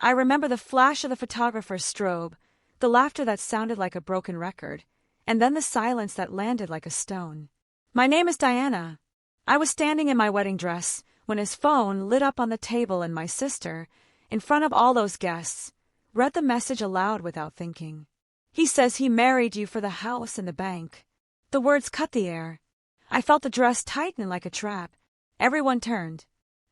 I remember the flash of the photographer's strobe, the laughter that sounded like a broken record, and then the silence that landed like a stone. "My name is Diana." I was standing in my wedding dress when his phone lit up on the table and my sister, in front of all those guests, read the message aloud without thinking. "He says he married you for the house and the bank." The words cut the air. I felt the dress tighten like a trap. Everyone turned.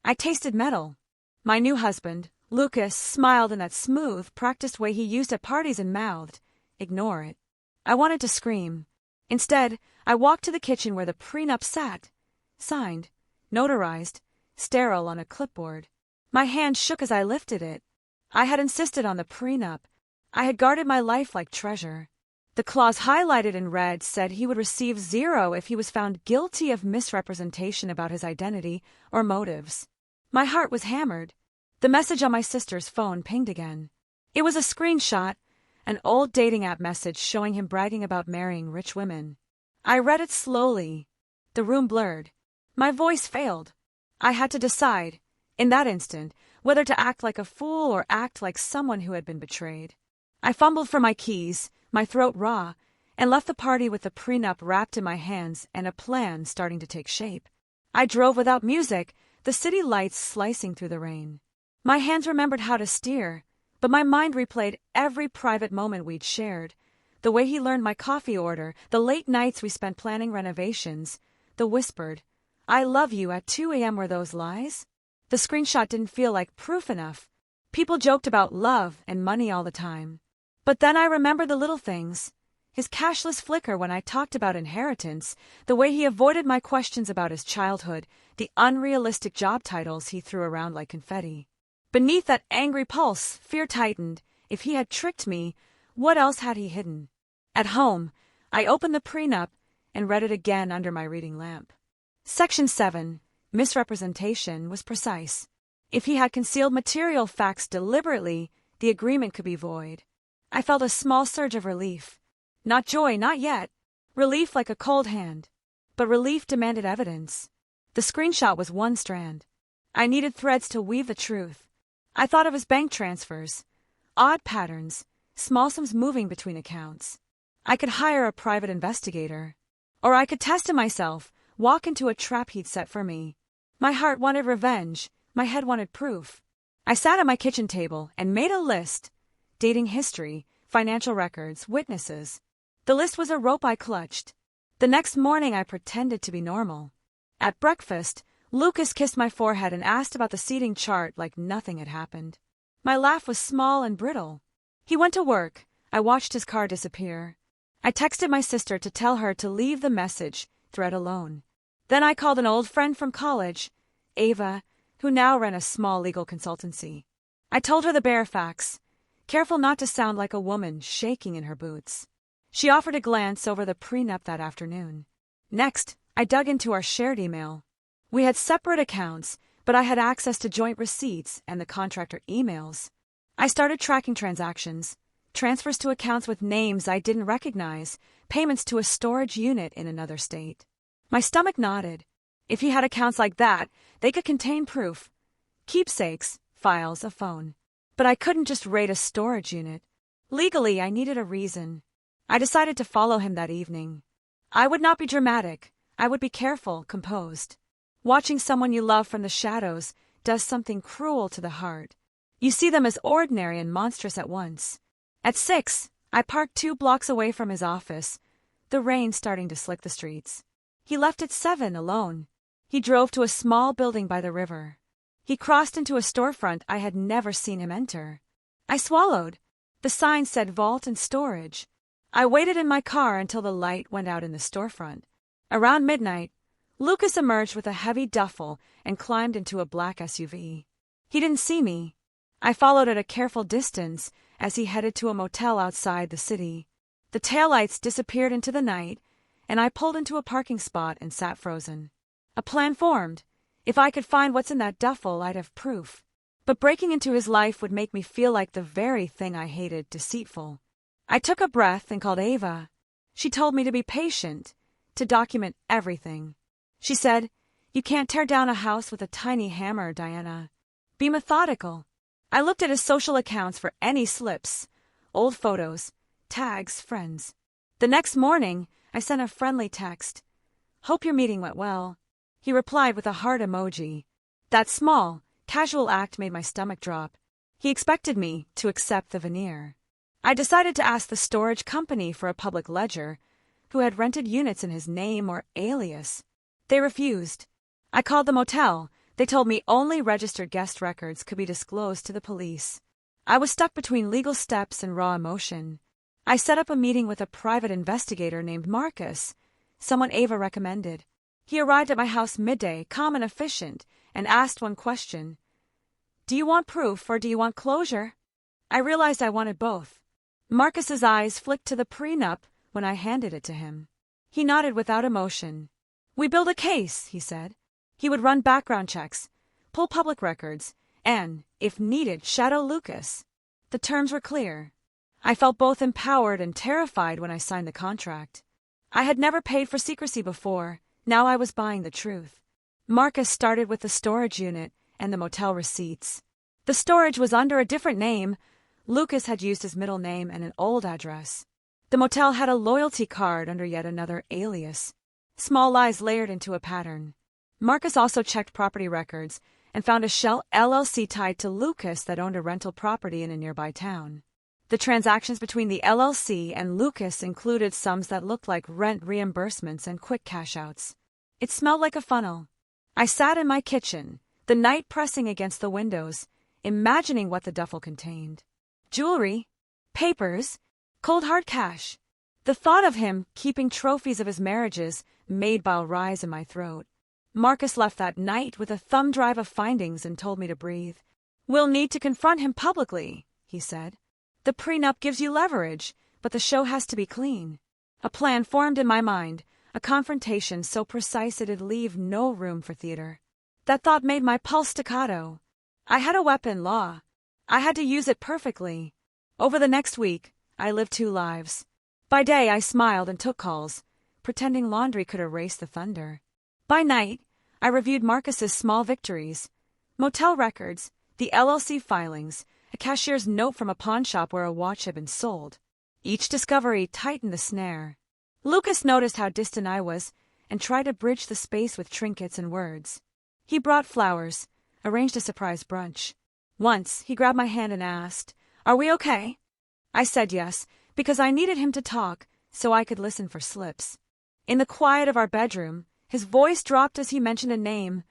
I tasted metal. My new husband, Lucas, smiled in that smooth, practiced way he used at parties and mouthed, "Ignore it." I wanted to scream. Instead, I walked to the kitchen where the prenup sat, signed, notarized, sterile on a clipboard. My hand shook as I lifted it. I had insisted on the prenup. I had guarded my life like treasure. The clause highlighted in red said he would receive 0 if he was found guilty of misrepresentation about his identity or motives. My heart was hammered. The message on my sister's phone pinged again. It was a screenshot, an old dating app message showing him bragging about marrying rich women. I read it slowly. The room blurred. My voice failed. I had to decide, in that instant, whether to act like a fool or act like someone who had been betrayed. I fumbled for my keys, my throat raw, and left the party with the prenup wrapped in my hands and a plan starting to take shape. I drove without music, the city lights slicing through the rain. My hands remembered how to steer, but my mind replayed every private moment we'd shared. The way he learned my coffee order, the late nights we spent planning renovations, the whispered, "I love you" at 2 a.m. Were those lies? The screenshot didn't feel like proof enough. People joked about love and money all the time. But then I remembered the little things. His cashless flicker when I talked about inheritance, the way he avoided my questions about his childhood, the unrealistic job titles he threw around like confetti. Beneath that angry pulse, fear tightened. If he had tricked me, what else had he hidden? At home, I opened the prenup and read it again under my reading lamp. Section 7, misrepresentation, was precise. If he had concealed material facts deliberately, the agreement could be void. I felt a small surge of relief. Not joy, not yet. Relief like a cold hand. But relief demanded evidence. The screenshot was one strand. I needed threads to weave the truth. I thought of his bank transfers. Odd patterns, small sums moving between accounts. I could hire a private investigator. Or I could test it myself, walk into a trap he'd set for me. My heart wanted revenge. My head wanted proof. I sat at my kitchen table and made a list. Dating history, financial records, witnesses. The list was a rope I clutched. The next morning I pretended to be normal. At breakfast, Lucas kissed my forehead and asked about the seating chart like nothing had happened. My laugh was small and brittle. He went to work. I watched his car disappear. I texted my sister to tell her to leave the message thread alone. Then I called an old friend from college, Ava, who now ran a small legal consultancy. I told her the bare facts, careful not to sound like a woman shaking in her boots. She offered a glance over the prenup that afternoon. Next, I dug into our shared email. We had separate accounts, but I had access to joint receipts and the contractor emails. I started tracking transactions, transfers to accounts with names I didn't recognize, payments to a storage unit in another state. My stomach nodded. If he had accounts like that, they could contain proof. Keepsakes, files, a phone. But I couldn't just raid a storage unit. Legally, I needed a reason. I decided to follow him that evening. I would not be dramatic. I would be careful, composed. Watching someone you love from the shadows does something cruel to the heart. You see them as ordinary and monstrous at once. At 6, I parked 2 blocks away from his office, the rain starting to slick the streets. He left at 7 alone. He drove to a small building by the river. He crossed into a storefront I had never seen him enter. I swallowed. The sign said vault and storage. I waited in my car until the light went out in the storefront. Around midnight, Lucas emerged with a heavy duffel and climbed into a black SUV. He didn't see me. I followed at a careful distance as he headed to a motel outside the city. The taillights disappeared into the night, and I pulled into a parking spot and sat frozen. A plan formed. If I could find what's in that duffel, I'd have proof. But breaking into his life would make me feel like the very thing I hated, deceitful. I took a breath and called Ava. She told me to be patient, to document everything. She said, "You can't tear down a house with a tiny hammer, Diana. Be methodical." I looked at his social accounts for any slips, old photos, tags, friends. The next morning, I sent a friendly text. "Hope your meeting went well." He replied with a heart emoji. That small, casual act made my stomach drop. He expected me to accept the veneer. I decided to ask the storage company for a public ledger, who had rented units in his name or alias. They refused. I called the motel. They told me only registered guest records could be disclosed to the police. I was stuck between legal steps and raw emotion. I set up a meeting with a private investigator named Marcus, someone Ava recommended. He arrived at my house midday, calm and efficient, and asked one question. "Do you want proof or do you want closure?" I realized I wanted both. Marcus's eyes flicked to the prenup when I handed it to him. He nodded without emotion. "We build a case," he said. He would run background checks, pull public records, and, if needed, shadow Lucas. The terms were clear. I felt both empowered and terrified when I signed the contract. I had never paid for secrecy before. Now I was buying the truth. Marcus started with the storage unit and the motel receipts. The storage was under a different name. Lucas had used his middle name and an old address. The motel had a loyalty card under yet another alias. Small lies layered into a pattern. Marcus also checked property records and found a shell LLC tied to Lucas that owned a rental property in a nearby town. The transactions between the LLC and Lucas included sums that looked like rent reimbursements and quick cash-outs. It smelled like a funnel. I sat in my kitchen, the night pressing against the windows, imagining what the duffel contained. Jewelry, papers, cold hard cash. The thought of him keeping trophies of his marriages made bile rise in my throat. Marcus left that night with a thumb drive of findings and told me to breathe. "We'll need to confront him publicly," he said. "The prenup gives you leverage, but the show has to be clean." A plan formed in my mind, a confrontation so precise it'd leave no room for theater. That thought made my pulse staccato. I had a weapon, law. I had to use it perfectly. Over the next week, I lived two lives. By day, I smiled and took calls, pretending laundry could erase the thunder. By night, I reviewed Marcus's small victories. Motel records, the LLC filings, a cashier's note from a pawn shop where a watch had been sold. Each discovery tightened the snare. Lucas noticed how distant I was and tried to bridge the space with trinkets and words. He brought flowers, arranged a surprise brunch. Once, he grabbed my hand and asked, "Are we okay?" I said yes, because I needed him to talk so I could listen for slips. In the quiet of our bedroom, his voice dropped as he mentioned a name,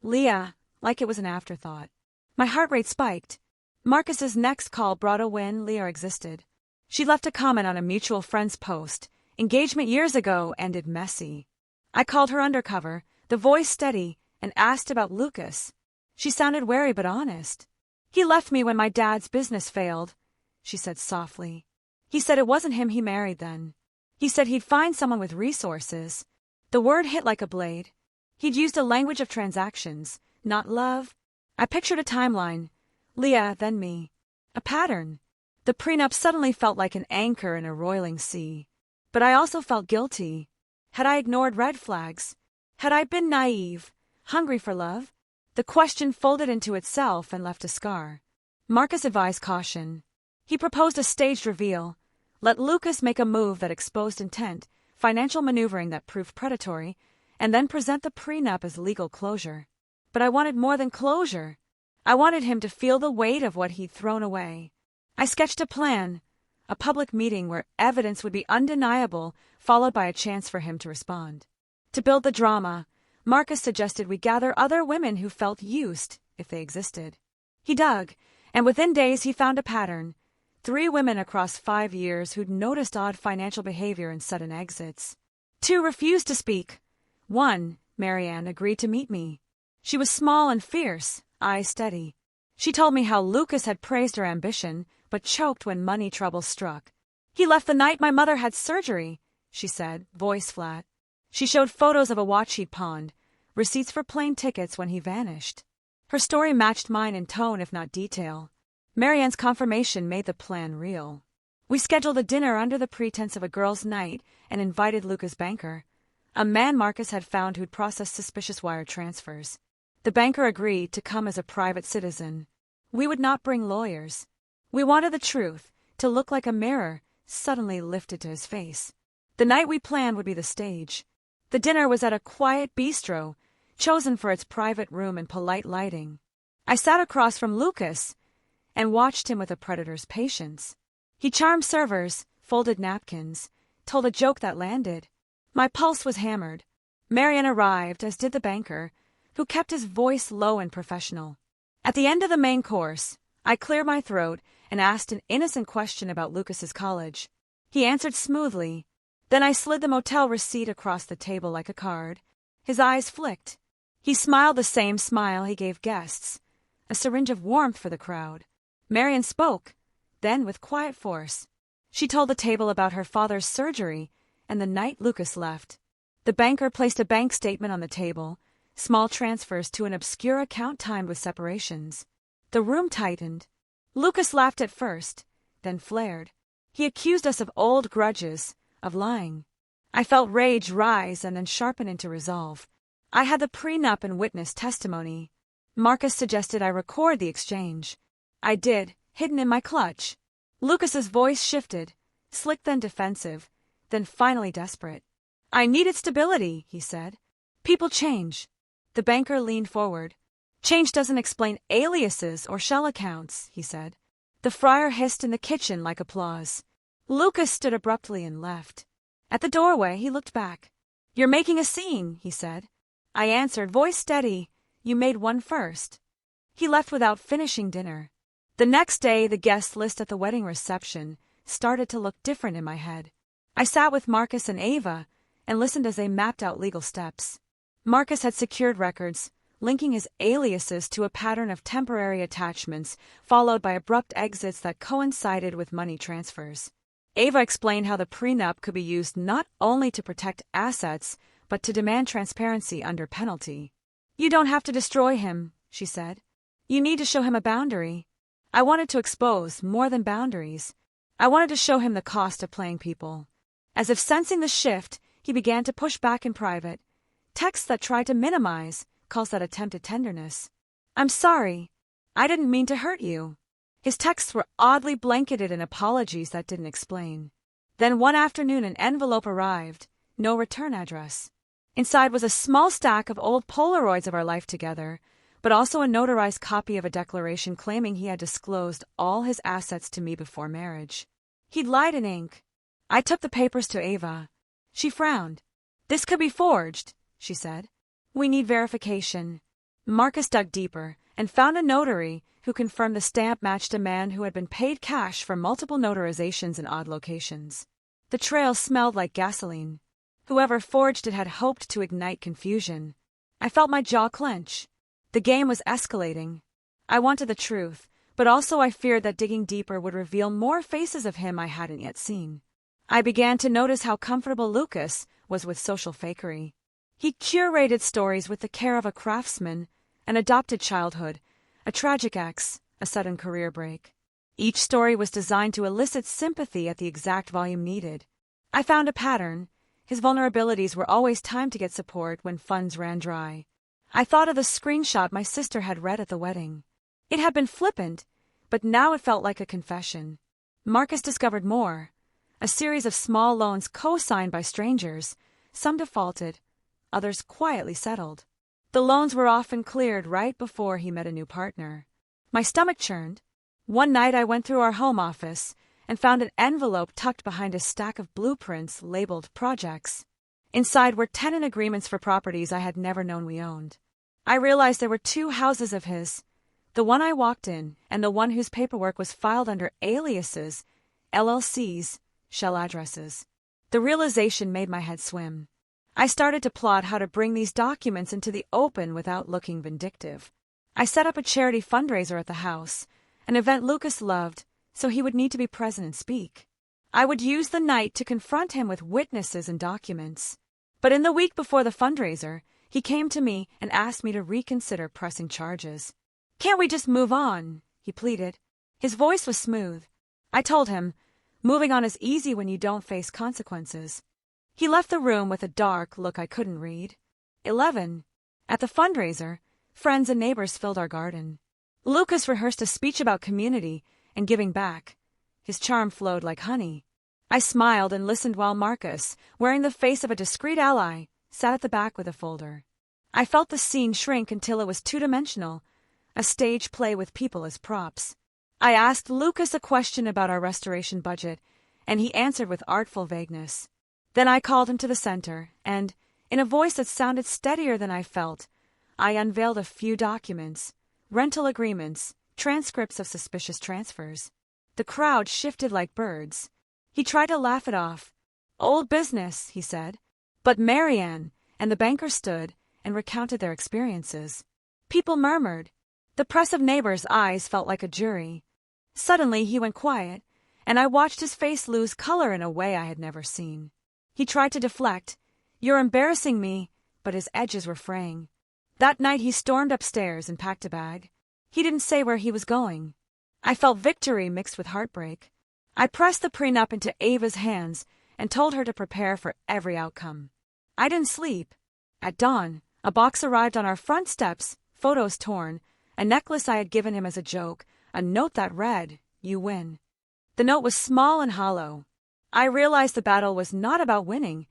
Leah, like it was an afterthought. My heart rate spiked. Marcus's next call brought a win. Leah existed. She left a comment on a mutual friend's post. Engagement years ago ended messy. I called her undercover, the voice steady, and asked about Lucas. She sounded wary but honest. "He left me when my dad's business failed," she said softly. "He said it wasn't him he married then. He said he'd find someone with resources." The word hit like a blade. He'd used a language of transactions, not love. I pictured a timeline. Leah, then me. A pattern. The prenup suddenly felt like an anchor in a roiling sea. But I also felt guilty. Had I ignored red flags? Had I been naive, hungry for love? The question folded into itself and left a scar. Marcus advised caution. He proposed a staged reveal. Let Lucas make a move that exposed intent, financial maneuvering that proved predatory, and then present the prenup as legal closure. But I wanted more than closure. I wanted him to feel the weight of what he'd thrown away. I sketched a plan, a public meeting where evidence would be undeniable, followed by a chance for him to respond. To build the drama, Marcus suggested we gather other women who felt used, if they existed. He dug, and within days he found a pattern. 3 women across 5 years who'd noticed odd financial behavior and sudden exits. 2 refused to speak. 1, Marianne, agreed to meet me. She was small and fierce, eyes steady. She told me how Lucas had praised her ambition, but choked when money trouble struck. "He left the night my mother had surgery," she said, voice flat. She showed photos of a watch he'd pawned, receipts for plane tickets when he vanished. Her story matched mine in tone if not detail. Marianne's confirmation made the plan real. We scheduled a dinner under the pretense of a girls' night and invited Lucas' banker, a man Marcus had found who'd processed suspicious wire transfers. The banker agreed to come as a private citizen. We would not bring lawyers. We wanted the truth to look like a mirror suddenly lifted to his face. The night we planned would be the stage. The dinner was at a quiet bistro, chosen for its private room and polite lighting. I sat across from Lucas and watched him with a predator's patience. He charmed servers, folded napkins, told a joke that landed. My pulse was hammered. Marian arrived, as did the banker, who kept his voice low and professional. At the end of the main course, I cleared my throat and asked an innocent question about Lucas's college. He answered smoothly. Then I slid the motel receipt across the table like a card. His eyes flicked. He smiled the same smile he gave guests, a syringe of warmth for the crowd. Marian spoke, then with quiet force. She told the table about her father's surgery and the night Lucas left. The banker placed a bank statement on the table, small transfers to an obscure account timed with separations. The room tightened. Lucas laughed at first, then flared. He accused us of old grudges, of lying. I felt rage rise and then sharpen into resolve. I had the prenup and witness testimony. Marcus suggested I record the exchange. I did, hidden in my clutch. Lucas's voice shifted, slick then defensive, then finally desperate. I needed stability, he said. People change. The banker leaned forward. Change doesn't explain aliases or shell accounts, he said. The friar hissed in the kitchen like applause. Lucas stood abruptly and left. At the doorway, he looked back. You're making a scene, he said. I answered, voice steady. You made one first. He left without finishing dinner. The next day, the guest list at the wedding reception started to look different in my head. I sat with Marcus and Ava and listened as they mapped out legal steps. Marcus had secured records, linking his aliases to a pattern of temporary attachments, followed by abrupt exits that coincided with money transfers. Ava explained how the prenup could be used not only to protect assets, but to demand transparency under penalty. You don't have to destroy him, she said. You need to show him a boundary. I wanted to expose more than boundaries. I wanted to show him the cost of playing people. As if sensing the shift, he began to push back in private. Texts that tried to minimize, calls that attempted tenderness. I'm sorry. I didn't mean to hurt you. His texts were oddly blanketed in apologies that didn't explain. Then one afternoon an envelope arrived, no return address. Inside was a small stack of old Polaroids of our life together, but also a notarized copy of a declaration claiming he had disclosed all his assets to me before marriage. He'd lied in ink. I took the papers to Ava. She frowned. This could be forged, she said. We need verification. Marcus dug deeper and found a notary who confirmed the stamp matched a man who had been paid cash for multiple notarizations in odd locations. The trail smelled like gasoline. Whoever forged it had hoped to ignite confusion. I felt my jaw clench. The game was escalating. I wanted the truth, but also I feared that digging deeper would reveal more faces of him I hadn't yet seen. I began to notice how comfortable Lucas was with social fakery. He curated stories with the care of a craftsman, an adopted childhood, a tragic ex, a sudden career break. Each story was designed to elicit sympathy at the exact volume needed. I found a pattern. His vulnerabilities were always timed to get support when funds ran dry. I thought of the screenshot my sister had read at the wedding. It had been flippant, but now it felt like a confession. Marcus discovered more. A series of small loans co-signed by strangers. Some defaulted, others quietly settled. The loans were often cleared right before he met a new partner. My stomach churned. One night I went through our home office and found an envelope tucked behind a stack of blueprints labeled projects. Inside were tenant agreements for properties I had never known we owned. I realized there were two houses of his, the one I walked in and the one whose paperwork was filed under aliases, LLCs, shell addresses. The realization made my head swim. I started to plot how to bring these documents into the open without looking vindictive. I set up a charity fundraiser at the house, an event Lucas loved, so he would need to be present and speak. I would use the night to confront him with witnesses and documents. But in the week before the fundraiser, he came to me and asked me to reconsider pressing charges. Can't we just move on? He pleaded. His voice was smooth. I told him, moving on is easy when you don't face consequences. He left the room with a dark look I couldn't read. 11. At the fundraiser, friends and neighbors filled our garden. Lucas rehearsed a speech about community and giving back. His charm flowed like honey. I smiled and listened while Marcus, wearing the face of a discreet ally, sat at the back with a folder. I felt the scene shrink until it was two-dimensional, a stage play with people as props. I asked Lucas a question about our restoration budget, and he answered with artful vagueness. Then I called him to the center, and, in a voice that sounded steadier than I felt, I unveiled a few documents, rental agreements, transcripts of suspicious transfers. The crowd shifted like birds. He tried to laugh it off. "Old business," he said. But Marianne and the banker stood and recounted their experiences. People murmured. The press of neighbors' eyes felt like a jury. Suddenly he went quiet, and I watched his face lose color in a way I had never seen. He tried to deflect. "You're embarrassing me," but his edges were fraying. That night he stormed upstairs and packed a bag. He didn't say where he was going. I felt victory mixed with heartbreak. I pressed the prenup into Ava's hands and told her to prepare for every outcome. I didn't sleep. At dawn, a box arrived on our front steps, photos torn, a necklace I had given him as a joke, a note that read, "You win." The note was small and hollow. I realized the battle was not about winning.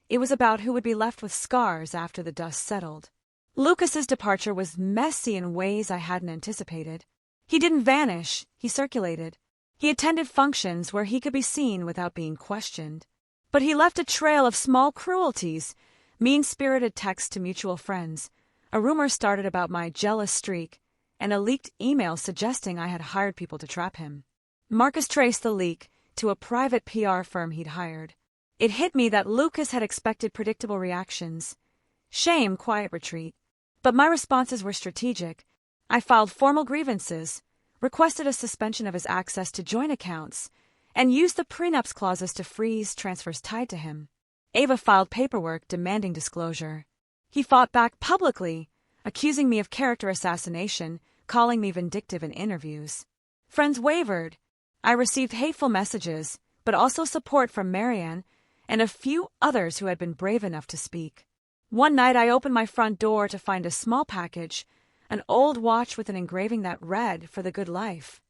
It was about who would be left with scars after the dust settled. Lucas's departure was messy in ways I hadn't anticipated. He didn't vanish, he circulated. He attended functions where he could be seen without being questioned. But he left a trail of small cruelties, mean-spirited texts to mutual friends, a rumor started about my jealous streak, and a leaked email suggesting I had hired people to trap him. Marcus traced the leak to a private PR firm he'd hired. It hit me that Lucas had expected predictable reactions. Shame, quiet retreat. But my responses were strategic. I filed formal grievances, requested a suspension of his access to joint accounts, and used the prenups clauses to freeze transfers tied to him. Ava filed paperwork demanding disclosure. He fought back publicly, accusing me of character assassination, calling me vindictive in interviews. Friends wavered. I received hateful messages, but also support from Marianne and a few others who had been brave enough to speak. One night I opened my front door to find a small package, an old watch with an engraving that read, "For the good life."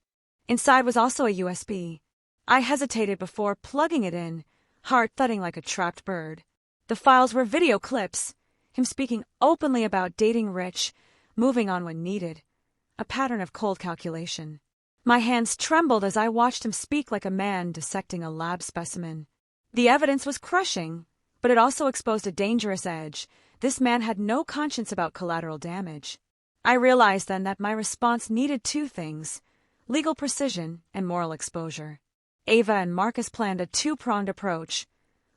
Inside was also a USB. I hesitated before plugging it in, heart thudding like a trapped bird. The files were video clips, him speaking openly about dating rich, moving on when needed, a pattern of cold calculation. My hands trembled as I watched him speak like a man dissecting a lab specimen. The evidence was crushing, but it also exposed a dangerous edge. This man had no conscience about collateral damage. I realized then that my response needed two things: legal precision and moral exposure. Ava and Marcus planned a two-pronged approach: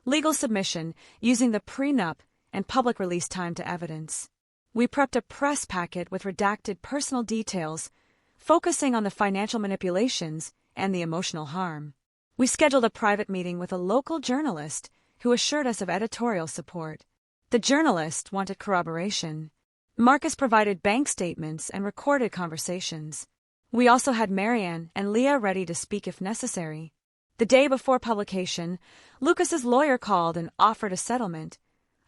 legal submission, using the prenup, and public release time to evidence. We prepped a press packet with redacted personal details, focusing on the financial manipulations and the emotional harm. We scheduled a private meeting with a local journalist who assured us of editorial support. The journalist wanted corroboration. Marcus provided bank statements and recorded conversations. We also had Marianne and Leah ready to speak if necessary. The day before publication, Lucas's lawyer called and offered a settlement,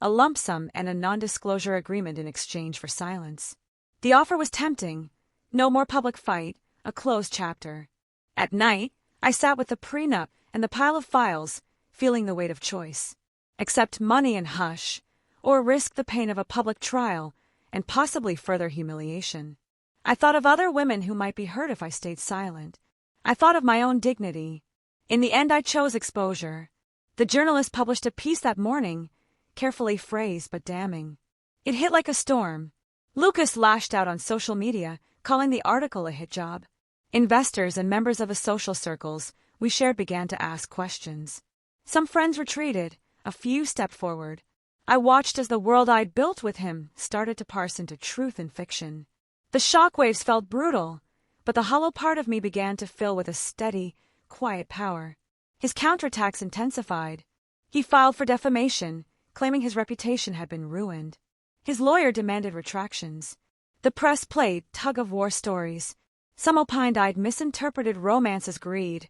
a lump sum and a non-disclosure agreement in exchange for silence. The offer was tempting. No more public fight, a closed chapter. At night, I sat with the prenup and the pile of files, feeling the weight of choice. Accept money and hush, or risk the pain of a public trial and possibly further humiliation. I thought of other women who might be hurt if I stayed silent. I thought of my own dignity. In the end, I chose exposure. The journalist published a piece that morning, carefully phrased but damning. It hit like a storm. Lucas lashed out on social media, calling the article a hit job. Investors and members of the social circles we shared began to ask questions. Some friends retreated, a few stepped forward. I watched as the world I'd built with him started to parse into truth and fiction. The shockwaves felt brutal, but the hollow part of me began to fill with a steady, quiet power. His counterattacks intensified. He filed for defamation, claiming his reputation had been ruined. His lawyer demanded retractions. The press played tug-of-war stories. Some opined I'd misinterpreted romance as greed.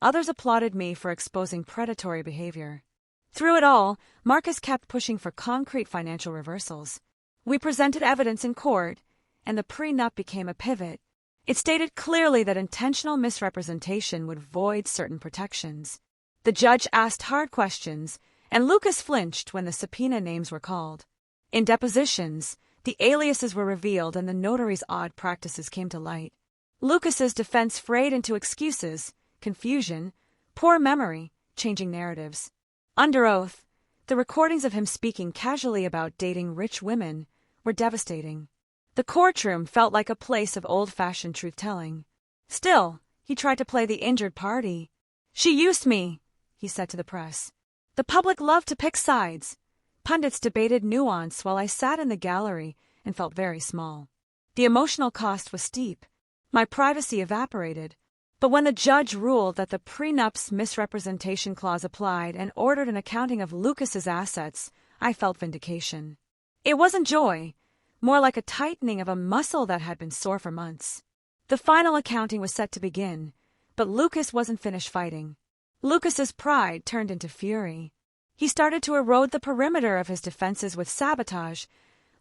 Others applauded me for exposing predatory behavior. Through it all, Marcus kept pushing for concrete financial reversals. We presented evidence in court, and the prenup became a pivot. It stated clearly that intentional misrepresentation would void certain protections. The judge asked hard questions, and Lucas flinched when the subpoena names were called. In depositions, the aliases were revealed and the notary's odd practices came to light. Lucas's defense frayed into excuses, confusion, poor memory, changing narratives. Under oath, the recordings of him speaking casually about dating rich women were devastating. The courtroom felt like a place of old-fashioned truth-telling. Still, he tried to play the injured party. "She used me," he said to the press. The public loved to pick sides. Pundits debated nuance while I sat in the gallery and felt very small. The emotional cost was steep. My privacy evaporated. But when the judge ruled that the prenup's misrepresentation clause applied and ordered an accounting of Lucas's assets, I felt vindication. It wasn't joy, more like a tightening of a muscle that had been sore for months. The final accounting was set to begin, but Lucas wasn't finished fighting. Lucas's pride turned into fury. He started to erode the perimeter of his defenses with sabotage,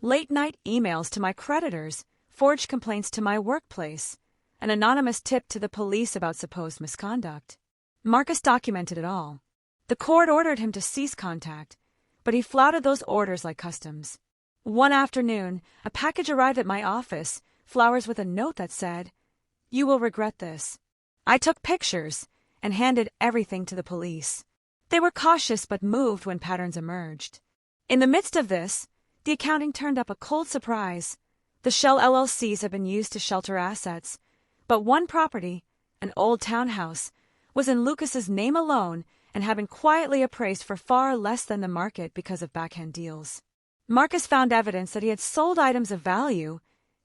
late-night emails to my creditors, forged complaints to my workplace, an anonymous tip to the police about supposed misconduct. Marcus documented it all. The court ordered him to cease contact, but he flouted those orders like customs. One afternoon, a package arrived at my office, flowers with a note that said, "You will regret this." I took pictures and handed everything to the police. They were cautious but moved when patterns emerged. In the midst of this, the accounting turned up a cold surprise. The shell LLCs had been used to shelter assets, but one property, an old townhouse, was in Lucas's name alone and had been quietly appraised for far less than the market because of backhand deals. Marcus found evidence that he had sold items of value,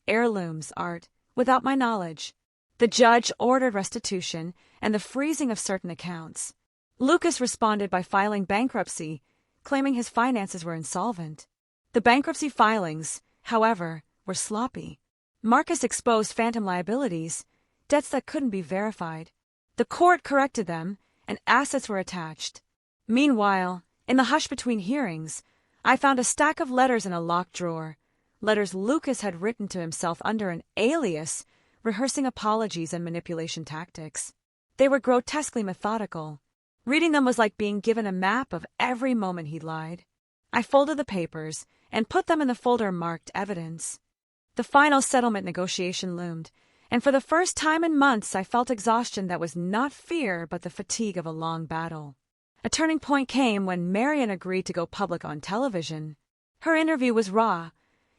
heirlooms, art, without my knowledge. The judge ordered restitution and the freezing of certain accounts. Lucas responded by filing bankruptcy, claiming his finances were insolvent. The bankruptcy filings, however, were sloppy. Marcus exposed phantom liabilities, debts that couldn't be verified. The court corrected them, and assets were attached. Meanwhile, in the hush between hearings, I found a stack of letters in a locked drawer, letters Lucas had written to himself under an alias, rehearsing apologies and manipulation tactics. They were grotesquely methodical. Reading them was like being given a map of every moment he lied. I folded the papers and put them in the folder marked evidence. The final settlement negotiation loomed, and for the first time in months I felt exhaustion that was not fear but the fatigue of a long battle. A turning point came when Marian agreed to go public on television. Her interview was raw.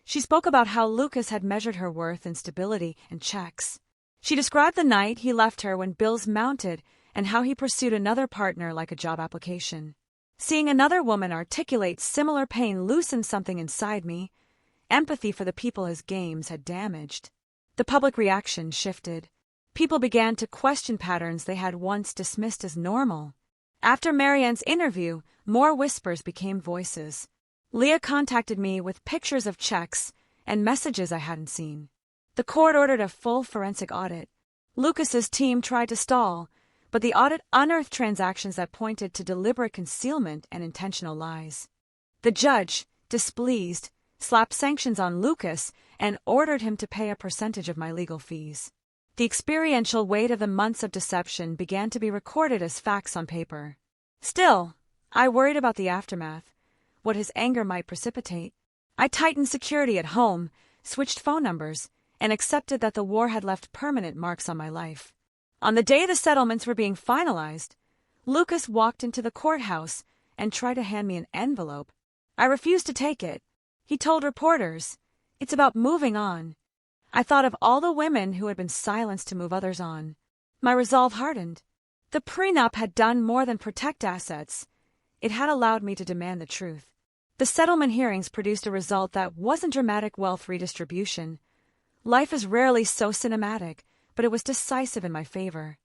She spoke about how Lucas had measured her worth in stability and checks. She described the night he left her when bills mounted and how he pursued another partner like a job application. Seeing another woman articulate similar pain loosened something inside me. Empathy for the people his games had damaged. The public reaction shifted. People began to question patterns they had once dismissed as normal. After Marianne's interview, more whispers became voices. Leah contacted me with pictures of checks and messages I hadn't seen. The court ordered a full forensic audit. Lucas's team tried to stall, but the audit unearthed transactions that pointed to deliberate concealment and intentional lies. The judge, displeased, slapped sanctions on Lucas and ordered him to pay a percentage of my legal fees. The experiential weight of the months of deception began to be recorded as facts on paper. Still, I worried about the aftermath, what his anger might precipitate. I tightened security at home, switched phone numbers, and accepted that the war had left permanent marks on my life. On the day the settlements were being finalized, Lucas walked into the courthouse and tried to hand me an envelope. I refused to take it. He told reporters, "It's about moving on." I thought of all the women who had been silenced to move others on. My resolve hardened. The prenup had done more than protect assets. It had allowed me to demand the truth. The settlement hearings produced a result that wasn't dramatic wealth redistribution. Life is rarely so cinematic, but it was decisive in my favor.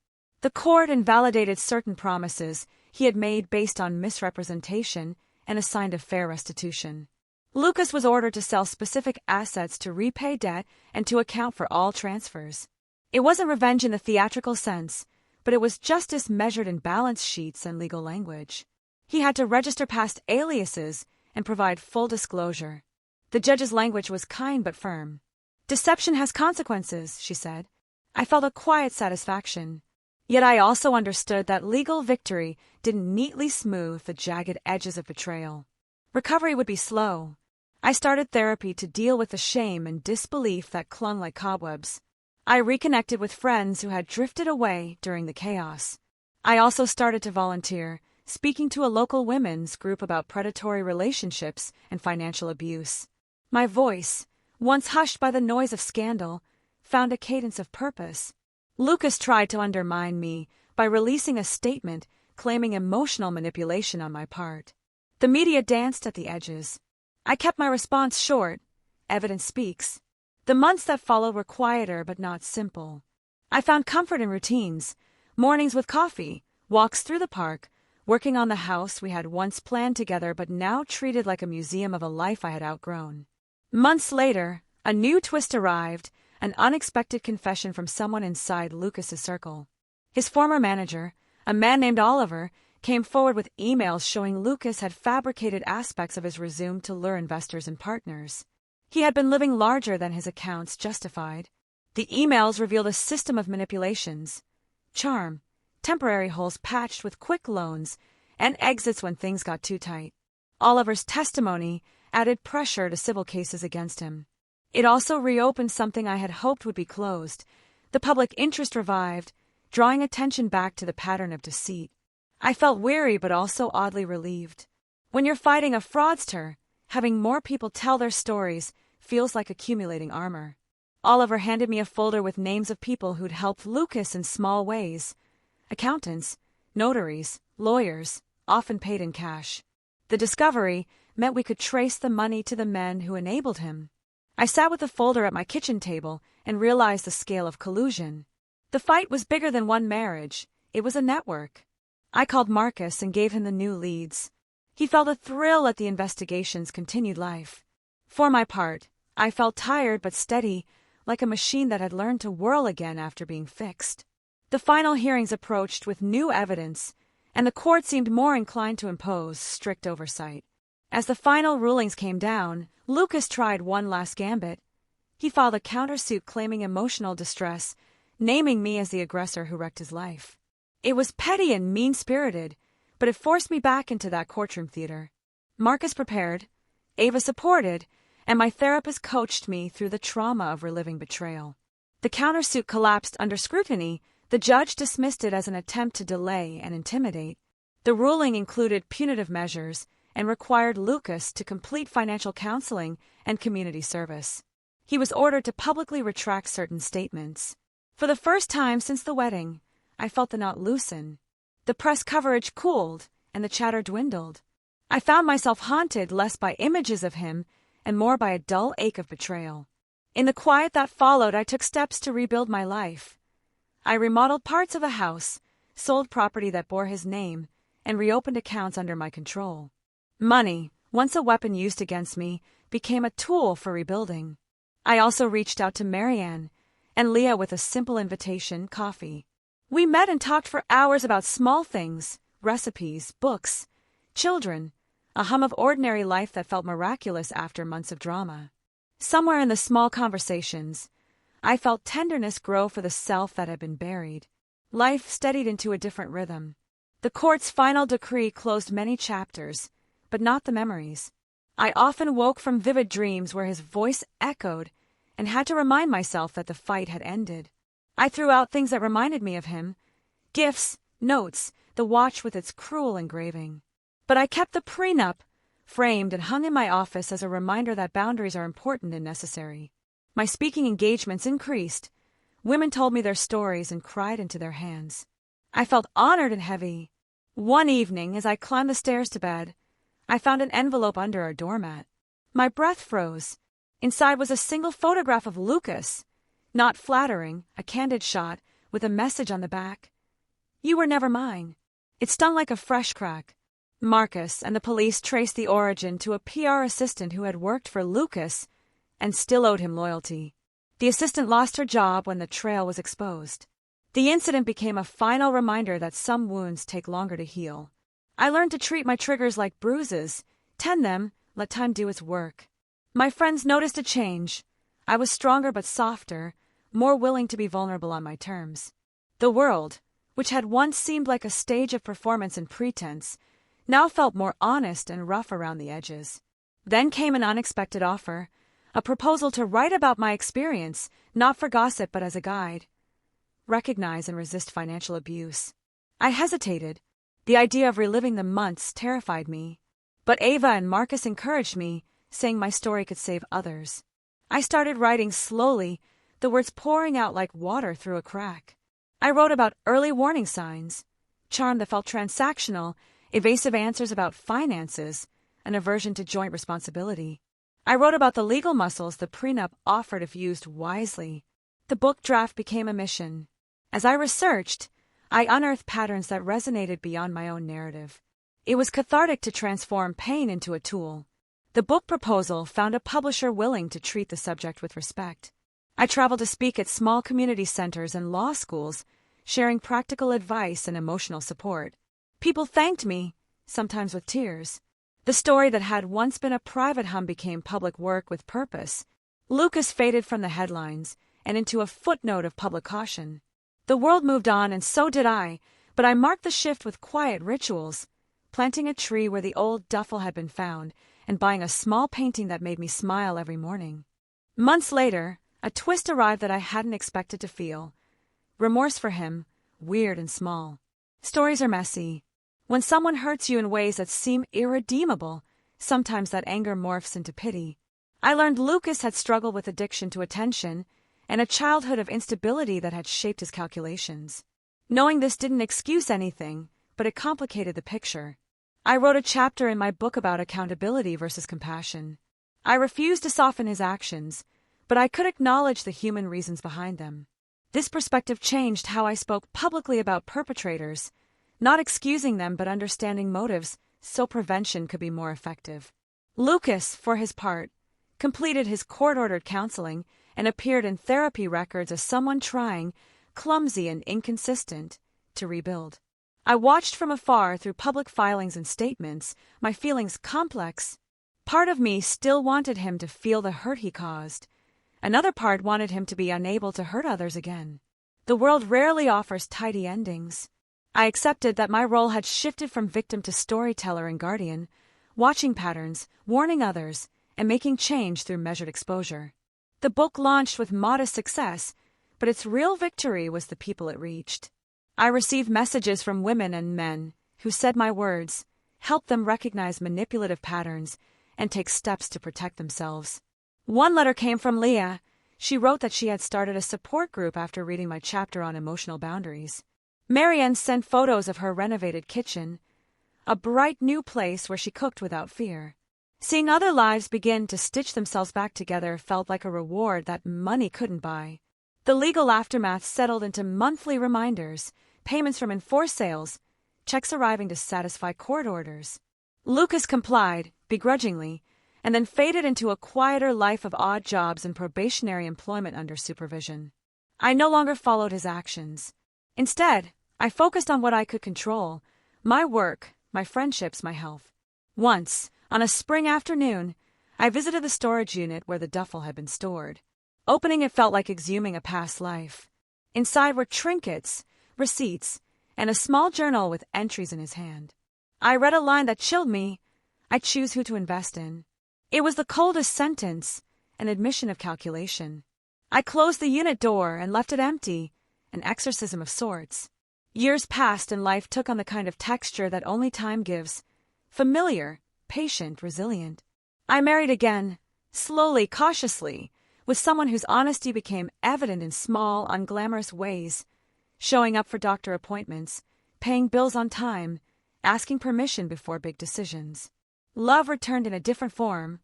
The court invalidated certain promises he had made based on misrepresentation and assigned a fair restitution. Lucas was ordered to sell specific assets to repay debt and to account for all transfers. It wasn't revenge in the theatrical sense, but it was justice measured in balance sheets and legal language. He had to register past aliases and provide full disclosure. The judge's language was kind but firm. "Deception has consequences," she said. I felt a quiet satisfaction. Yet I also understood that legal victory didn't neatly smooth the jagged edges of betrayal. Recovery would be slow. I started therapy to deal with the shame and disbelief that clung like cobwebs. I reconnected with friends who had drifted away during the chaos. I also started to volunteer, speaking to a local women's group about predatory relationships and financial abuse. My voice, once hushed by the noise of scandal, found a cadence of purpose. Lucas tried to undermine me by releasing a statement claiming emotional manipulation on my part. The media danced at the edges. I kept my response short. Evidence speaks. The months that followed were quieter but not simple. I found comfort in routines, mornings with coffee, walks through the park, working on the house we had once planned together but now treated like a museum of a life I had outgrown. Months later, a new twist arrived, an unexpected confession from someone inside Lucas's circle. His former manager, a man named Oliver, came forward with emails showing Lucas had fabricated aspects of his resume to lure investors and partners. He had been living larger than his accounts justified. The emails revealed a system of manipulations, charm, temporary holes patched with quick loans, and exits when things got too tight. Oliver's testimony added pressure to civil cases against him. It also reopened something I had hoped would be closed. The public interest revived, drawing attention back to the pattern of deceit. I felt weary but also oddly relieved. When you're fighting a fraudster, having more people tell their stories feels like accumulating armor. Oliver handed me a folder with names of people who'd helped Lucas in small ways. Accountants, notaries, lawyers, often paid in cash. The discovery meant we could trace the money to the men who enabled him. I sat with the folder at my kitchen table and realized the scale of collusion. The fight was bigger than one marriage. It was a network. I called Marcus and gave him the new leads. He felt a thrill at the investigation's continued life. For my part, I felt tired but steady, like a machine that had learned to whirl again after being fixed. The final hearings approached with new evidence, and the court seemed more inclined to impose strict oversight. As the final rulings came down, Lucas tried one last gambit. He filed a countersuit claiming emotional distress, naming me as the aggressor who wrecked his life. It was petty and mean-spirited, but it forced me back into that courtroom theater. Marcus prepared, Ava supported, and my therapist coached me through the trauma of reliving betrayal. The countersuit collapsed under scrutiny. The judge dismissed it as an attempt to delay and intimidate. The ruling included punitive measures and required Lucas to complete financial counseling and community service. He was ordered to publicly retract certain statements. For the first time since the wedding, I felt the knot loosen. The press coverage cooled, and the chatter dwindled. I found myself haunted less by images of him and more by a dull ache of betrayal. In the quiet that followed, I took steps to rebuild my life. I remodeled parts of the house, sold property that bore his name, and reopened accounts under my control. Money, once a weapon used against me, became a tool for rebuilding. I also reached out to Marianne and Leah with a simple invitation, coffee. We met and talked for hours about small things, recipes, books, children, a hum of ordinary life that felt miraculous after months of drama. Somewhere in the small conversations, I felt tenderness grow for the self that had been buried. Life steadied into a different rhythm. The court's final decree closed many chapters, but not the memories. I often woke from vivid dreams where his voice echoed and had to remind myself that the fight had ended. I threw out things that reminded me of him, gifts, notes, the watch with its cruel engraving. But I kept the prenup, framed and hung in my office as a reminder that boundaries are important and necessary. My speaking engagements increased. Women told me their stories and cried into their hands. I felt honored and heavy. One evening, as I climbed the stairs to bed, I found an envelope under our doormat. My breath froze. Inside was a single photograph of Lucas. Not flattering, a candid shot with a message on the back. You were never mine. It stung like a fresh crack. Marcus and the police traced the origin to a PR assistant who had worked for Lucas and still owed him loyalty. The assistant lost her job when the trail was exposed. The incident became a final reminder that some wounds take longer to heal. I learned to treat my triggers like bruises, tend them, let time do its work. My friends noticed a change. I was stronger but softer, more willing to be vulnerable on my terms. The world, which had once seemed like a stage of performance and pretense, now felt more honest and rough around the edges. Then came an unexpected offer, a proposal to write about my experience, not for gossip but as a guide. Recognize and resist financial abuse. I hesitated. The idea of reliving the months terrified me. But Ava and Marcus encouraged me, saying my story could save others. I started writing slowly, the words pouring out like water through a crack. I wrote about early warning signs, charm that felt transactional, evasive answers about finances, an aversion to joint responsibility. I wrote about the legal muscles the prenup offered if used wisely. The book draft became a mission. As I researched, I unearthed patterns that resonated beyond my own narrative. It was cathartic to transform pain into a tool. The book proposal found a publisher willing to treat the subject with respect. I traveled to speak at small community centers and law schools, sharing practical advice and emotional support. People thanked me, sometimes with tears. The story that had once been a private hum became public work with purpose. Lucas faded from the headlines and into a footnote of public caution. The world moved on, and so did I, but I marked the shift with quiet rituals, planting a tree where the old duffel had been found, and buying a small painting that made me smile every morning. Months later, a twist arrived that I hadn't expected to feel. Remorse for him, weird and small. Stories are messy. When someone hurts you in ways that seem irredeemable, sometimes that anger morphs into pity. I learned Lucas had struggled with addiction to attention and a childhood of instability that had shaped his calculations. Knowing this didn't excuse anything, but it complicated the picture. I wrote a chapter in my book about accountability versus compassion. I refused to soften his actions, but I could acknowledge the human reasons behind them. This perspective changed how I spoke publicly about perpetrators, not excusing them but understanding motives so prevention could be more effective. Lucas, for his part, completed his court-ordered counseling and appeared in therapy records as someone trying, clumsy and inconsistent, to rebuild. I watched from afar through public filings and statements, my feelings complex. Part of me still wanted him to feel the hurt he caused. Another part wanted him to be unable to hurt others again. The world rarely offers tidy endings. I accepted that my role had shifted from victim to storyteller and guardian, watching patterns, warning others, and making change through measured exposure. The book launched with modest success, but its real victory was the people it reached. I received messages from women and men who said my words helped them recognize manipulative patterns and take steps to protect themselves. One letter came from Leah. She wrote that she had started a support group after reading my chapter on emotional boundaries. Marianne sent photos of her renovated kitchen, a bright new place where she cooked without fear. Seeing other lives begin to stitch themselves back together felt like a reward that money couldn't buy. The legal aftermath settled into monthly reminders, payments from enforced sales, checks arriving to satisfy court orders. Lucas complied, begrudgingly, and then faded into a quieter life of odd jobs and probationary employment under supervision. I no longer followed his actions. Instead, I focused on what I could control: my work, my friendships, my health. Once, on a spring afternoon, I visited the storage unit where the duffel had been stored. Opening it felt like exhuming a past life. Inside were trinkets, receipts, and a small journal with entries in his hand. I read a line that chilled me: I choose who to invest in. It was the coldest sentence, an admission of calculation. I closed the unit door and left it empty, an exorcism of sorts. Years passed and life took on the kind of texture that only time gives: familiar, patient, resilient. I married again, slowly, cautiously, with someone whose honesty became evident in small, unglamorous ways: showing up for doctor appointments, paying bills on time, asking permission before big decisions. Love returned in a different form,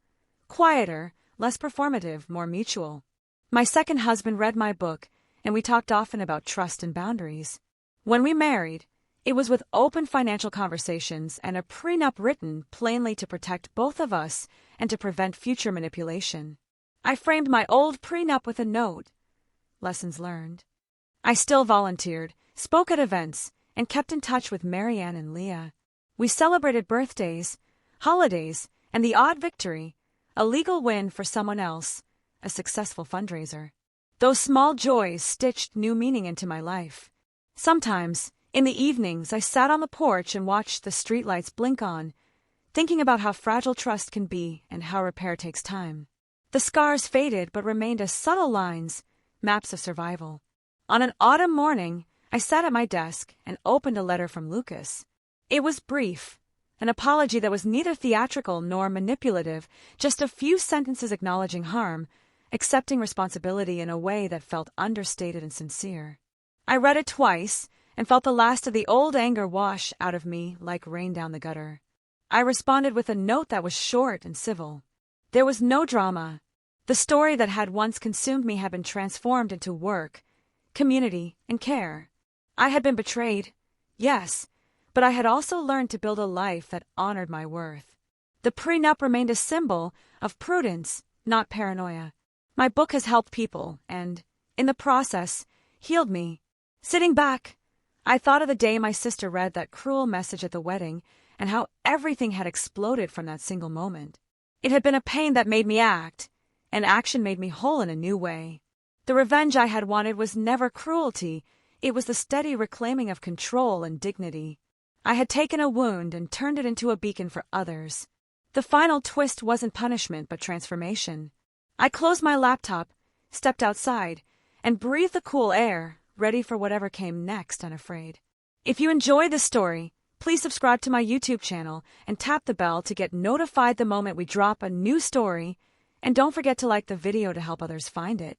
quieter, less performative, more mutual. My second husband read my book, and we talked often about trust and boundaries. When we married, it was with open financial conversations and a prenup written plainly to protect both of us and to prevent future manipulation. I framed my old prenup with a note: lessons learned. I still volunteered, spoke at events, and kept in touch with Marianne and Leah. We celebrated birthdays, holidays, and the odd victory: a legal win for someone else, a successful fundraiser. Those small joys stitched new meaning into my life. Sometimes, in the evenings, I sat on the porch and watched the streetlights blink on, thinking about how fragile trust can be and how repair takes time. The scars faded but remained as subtle lines, maps of survival. On an autumn morning, I sat at my desk and opened a letter from Lucas. It was brief, an apology that was neither theatrical nor manipulative, just a few sentences acknowledging harm, accepting responsibility in a way that felt understated and sincere. I read it twice and felt the last of the old anger wash out of me like rain down the gutter. I responded with a note that was short and civil. There was no drama. The story that had once consumed me had been transformed into work, community, and care. I had been betrayed, yes, but I had also learned to build a life that honored my worth. The prenup remained a symbol of prudence, not paranoia. My book has helped people and, in the process, healed me. Sitting back, I thought of the day my sister read that cruel message at the wedding and how everything had exploded from that single moment. It had been a pain that made me act, and action made me whole in a new way. The revenge I had wanted was never cruelty, it was the steady reclaiming of control and dignity. I had taken a wound and turned it into a beacon for others. The final twist wasn't punishment but transformation. I closed my laptop, stepped outside, and breathed the cool air, ready for whatever came next unafraid. If you enjoy this story, please subscribe to my YouTube channel and tap the bell to get notified the moment we drop a new story, and don't forget to like the video to help others find it.